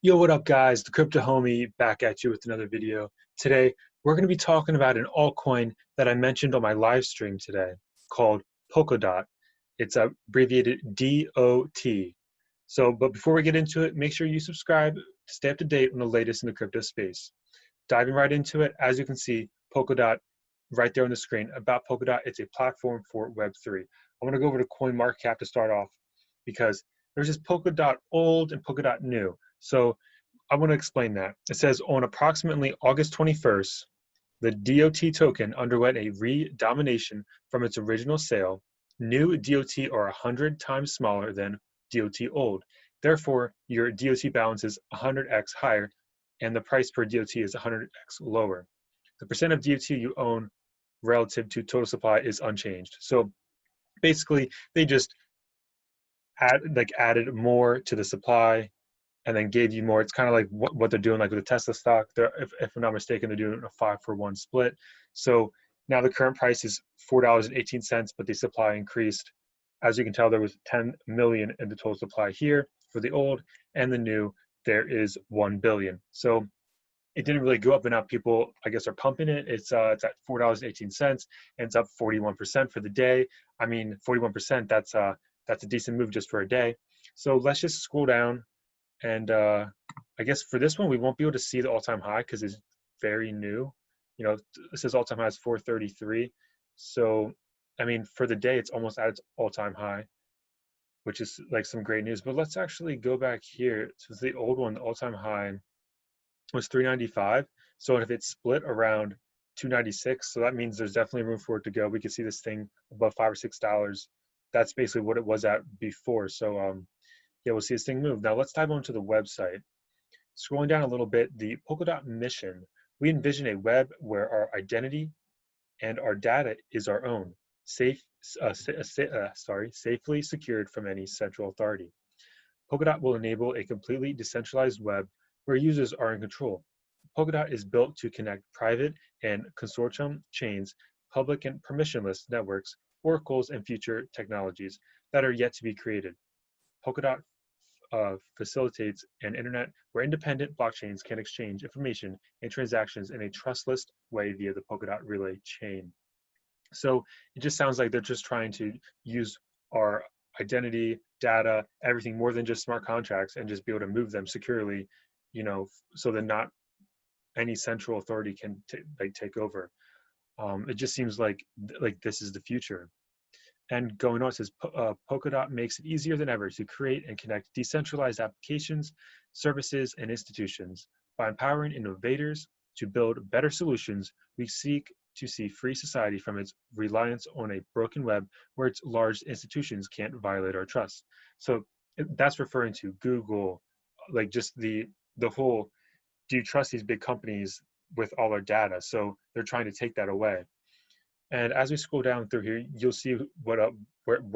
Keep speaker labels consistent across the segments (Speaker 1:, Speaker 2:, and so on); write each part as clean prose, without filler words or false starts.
Speaker 1: Yo, what up, guys? The Crypto Homie back at you with another video. Today, we're going to be talking about an altcoin that I mentioned on my live stream today called Polkadot. It's abbreviated DOT. But before we get into it, make sure you subscribe to stay up to date on the latest in the crypto space. Diving right into it, as you can see, Polkadot right there on the screen. About Polkadot, it's a platform for Web3. I want to go over to CoinMarketCap to start off because there's this Polkadot old and Polkadot new. So I want to explain that. It says on approximately August 21st, the DOT token underwent a redomination from its original sale. New DOT are 100 times smaller than DOT old. Therefore, your DOT balance is 100x higher and the price per DOT is 100x lower. The percent of DOT you own relative to total supply is unchanged. So basically, they just added more to the supply and then gave you more. It's kind of like what they're doing, like with the Tesla stock. If I'm not mistaken, they're doing a 5-for-1 split. So now the current price is $4.18, but the supply increased. As you can tell, there was 10 million in the total supply here for the old, and the new, there is 1 billion. So it didn't really go up and up. People, I guess, are pumping it. It's at $4.18, and it's up 41% for the day. I mean, 41%, that's a decent move just for a day. So let's just scroll down. And I guess for this one, we won't be able to see the all-time high because it's very new. You know, it says all-time high is 433. So, I mean, for the day, it's almost at its all-time high, which is like some great news. But let's actually go back here to the old one. The all-time high was 395. So if it's split around 296, so that means there's definitely room for it to go. We could see this thing above $5 or $6. That's basically what it was at before. So, yeah, we'll see this thing move. Now let's dive onto the website. Scrolling down a little bit, the Polkadot mission. We envision a web where our identity and our data is our own, safely secured from any central authority. Polkadot will enable a completely decentralized web where users are in control. Polkadot is built to connect private and consortium chains, public and permissionless networks, oracles, and future technologies that are yet to be created. Polkadot facilitates an internet where independent blockchains can exchange information and transactions in a trustless way via the Polkadot relay chain. So it just sounds like they're just trying to use our identity, data, everything more than just smart contracts and just be able to move them securely, you know, so that not any central authority can take over. It just seems like this is the future. And going on, it says Polkadot makes it easier than ever to create and connect decentralized applications, services, and institutions. By empowering innovators to build better solutions, we seek to see free society from its reliance on a broken web where its large institutions can't violate our trust. So that's referring to Google, like just the whole, do you trust these big companies with all our data? So they're trying to take that away. And as we scroll down through here, you'll see where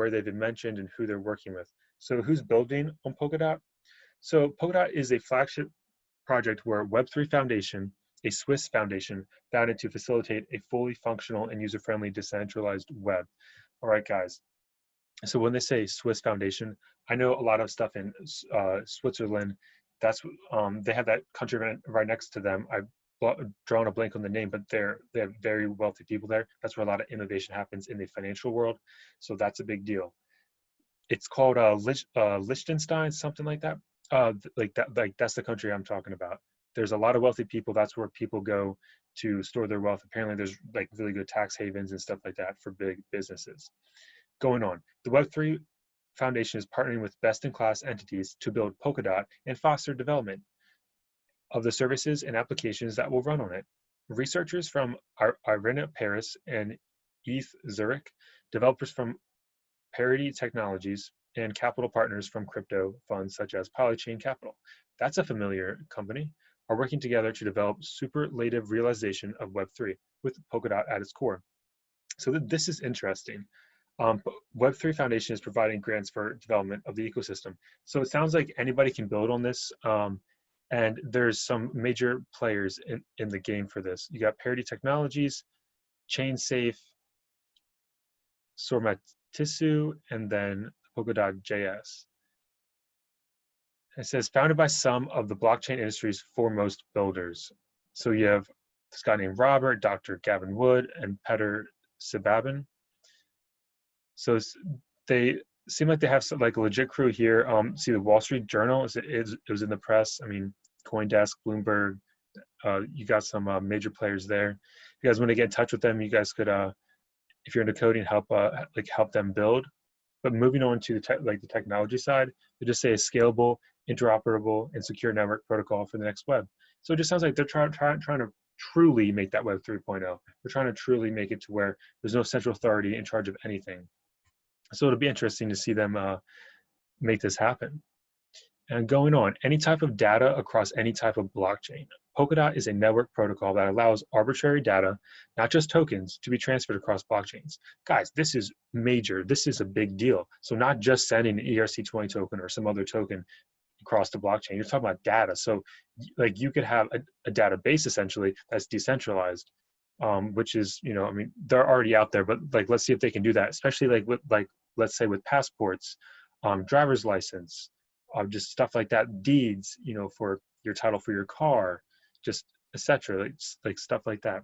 Speaker 1: they've been mentioned and who they're working with. So who's building on Polkadot? So Polkadot is a flagship project where Web3 Foundation, a Swiss foundation, founded to facilitate a fully functional and user-friendly decentralized web. All right, guys. So when they say Swiss foundation, I know a lot of stuff in Switzerland. That's they have that country right next to them. I've drawn a blank on the name, but they have very wealthy people there. That's where a lot of innovation happens in the financial world. So that's a big deal. It's called Liechtenstein, something like that. That's the country I'm talking about. There's a lot of wealthy people. That's where people go to store their wealth. Apparently, there's like really good tax havens and stuff like that for big businesses. Going on, the Web3 Foundation is partnering with best-in-class entities to build Polkadot and foster development of the services and applications that will run on it. Researchers from IRENA Paris and ETH Zurich, developers from Parity Technologies, and capital partners from crypto funds such as Polychain Capital, that's a familiar company, are working together to develop superlative realization of Web3 with Polkadot at its core. So this is interesting. Web3 Foundation is providing grants for development of the ecosystem. So it sounds like anybody can build on this. And there's some major players in the game for this. You got Parity Technologies, ChainSafe, Sormatisu, and then Polkadot.js. It says founded by some of the blockchain industry's foremost builders. So you have this guy named Robert, Dr. Gavin Wood, and Peter Sibabin. So they seem like they have some, like a legit crew here. See the Wall Street Journal, it was in the press. I mean, CoinDesk, Bloomberg, you got some major players there. If you guys want to get in touch with them, you guys could, if you're into coding, help them build. But moving on to the technology side, they just say a scalable, interoperable, and secure network protocol for the next web. So it just sounds like they're trying to truly make that web 3.0. They're trying to truly make it to where there's no central authority in charge of anything. So it'll be interesting to see them make this happen. And going on, any type of data across any type of blockchain. Polkadot is a network protocol that allows arbitrary data, not just tokens, to be transferred across blockchains. Guys, this is major. This is a big deal. So not just sending an ERC20 token or some other token across the blockchain. You're talking about data. So like you could have a database essentially that's decentralized, which is, you know, I mean, they're already out there, but like, let's see if they can do that, especially like with, like, let's say with passports, driver's license, just stuff like that, deeds, you know, for your title for your car, just etc. Like stuff like that.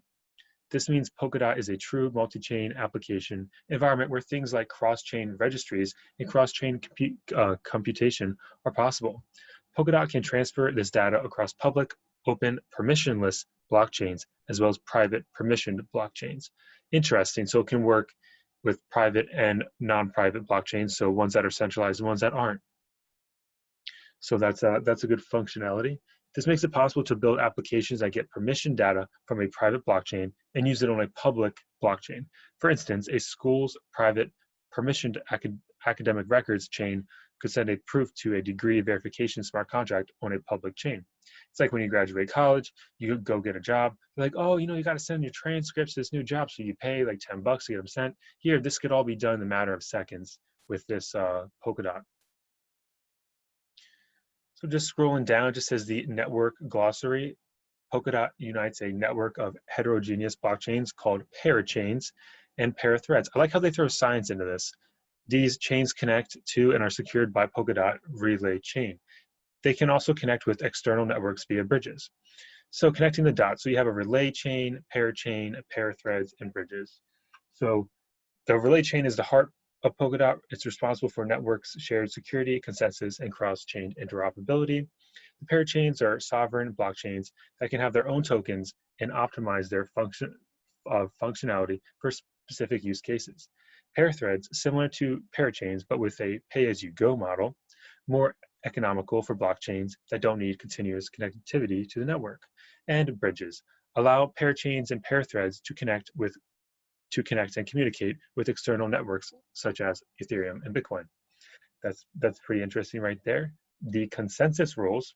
Speaker 1: This means Polkadot is a true multi-chain application environment where things like cross-chain registries and cross-chain computation are possible. Polkadot can transfer this data across public, open, permissionless blockchains, as well as private permissioned blockchains. Interesting, so it can work with private and non-private blockchains, so ones that are centralized and ones that aren't. So that's a good functionality. This makes it possible to build applications that get permission data from a private blockchain and use it on a public blockchain. For instance, a school's private permissioned academic records chain could send a proof to a degree verification smart contract on a public chain. It's like when you graduate college, you go get a job. They're like, oh, you know, you got to send your transcripts to this new job. So you pay like $10 to get them sent. Here, this could all be done in a matter of seconds with this Polkadot. So just scrolling down, it just says the network glossary. Polkadot unites a network of heterogeneous blockchains called parachains and parathreads. I like how they throw science into this. These chains connect to and are secured by Polkadot relay chain. They can also connect with external networks via bridges. So connecting the dots, so you have a relay chain, parachain, parathreads, and bridges. So the relay chain is the heart of Polkadot. It's responsible for networks, shared security, consensus, and cross-chain interoperability. The parachains are sovereign blockchains that can have their own tokens and optimize their functionality for specific use cases. Parathreads, similar to parachains, but with a pay-as-you-go model, more economical for blockchains that don't need continuous connectivity to the network. And bridges allow parachains and parathreads to connect and communicate with external networks such as Ethereum and Bitcoin. That's pretty interesting right there. The consensus rules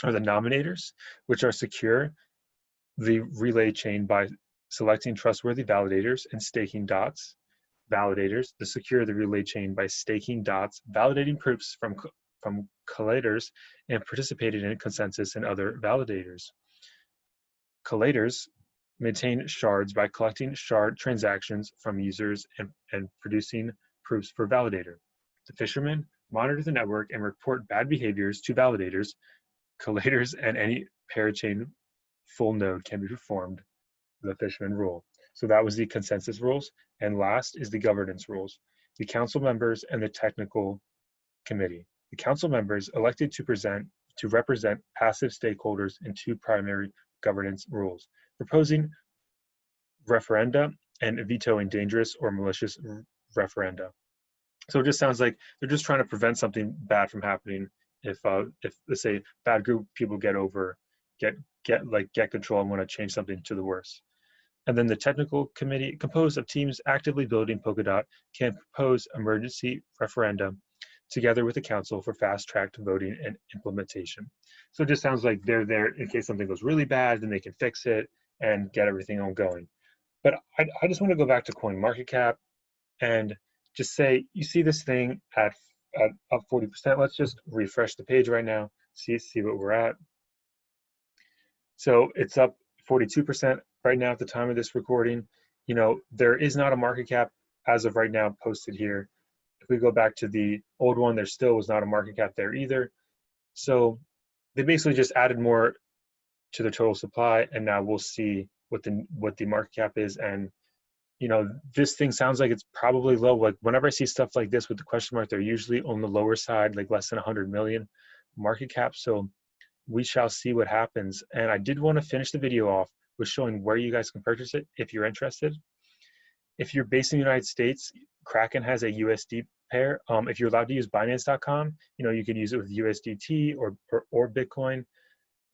Speaker 1: are the nominators, which are secure the relay chain by selecting trustworthy validators and staking dots. Validators, to secure the relay chain by staking dots, validating proofs from collators, and participating in consensus and other validators. Collators maintain shards by collecting shard transactions from users and producing proofs for validator. The fishermen monitor the network and report bad behaviors to validators, collators, and any parachain full node can be performed, the fisherman rule. So that was the consensus rules. And last is the governance rules, the council members and the technical committee. The council members elected to represent passive stakeholders in two primary governance rules: proposing referenda and vetoing dangerous or malicious referenda. So it just sounds like they're just trying to prevent something bad from happening. If let's say bad group of people get control and want to change something to the worse. And then the technical committee, composed of teams actively building Polkadot, can propose emergency referenda together with the council for fast-tracked voting and implementation. So it just sounds like they're there in case something goes really bad, then they can fix it and get everything on going. But I just want to go back to CoinMarketCap and just say, you see this thing at up 40%. Let's just refresh the page right now, see what we're at. So it's up 42% right now at the time of this recording. You know, there is not a market cap as of right now posted here. If we go back to the old one, there still was not a market cap there either. So they basically just added more to the total supply, and now we'll see what the market cap is. And this thing sounds like it's probably low. Like whenever I see stuff like this with the question mark, they're usually on the lower side, like less than 100 million market cap. So we shall see what happens. And I did want to finish the video off with showing where you guys can purchase it if you're interested. If you're based in the United States, Kraken has a USD pair. If you're allowed to use Binance.com, you can use it with USDT or Bitcoin.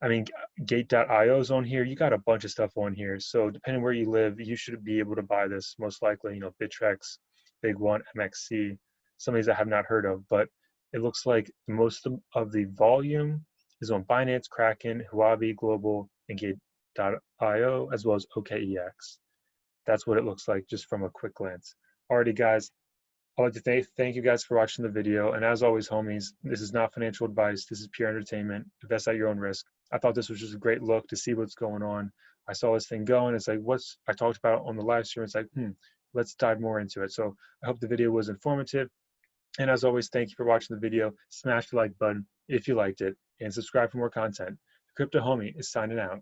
Speaker 1: I mean, Gate.io is on here. You got a bunch of stuff on here. So depending where you live, you should be able to buy this most likely. Bittrex, Big One, MXC, some of these I have not heard of, but it looks like most of the volume is on Binance, Kraken, Huobi Global, and Gate.io, as well as OKEX. That's what it looks like just from a quick glance. Alrighty, guys. I'd like to thank you guys for watching the video. And as always, homies, this is not financial advice. This is pure entertainment. Invest at your own risk. I thought this was just a great look to see what's going on. I saw this thing going. It's like, I talked about it on the live stream. It's like, let's dive more into it. So I hope the video was informative. And as always, thank you for watching the video. Smash the like button if you liked it and subscribe for more content. The Crypto Homie is signing out.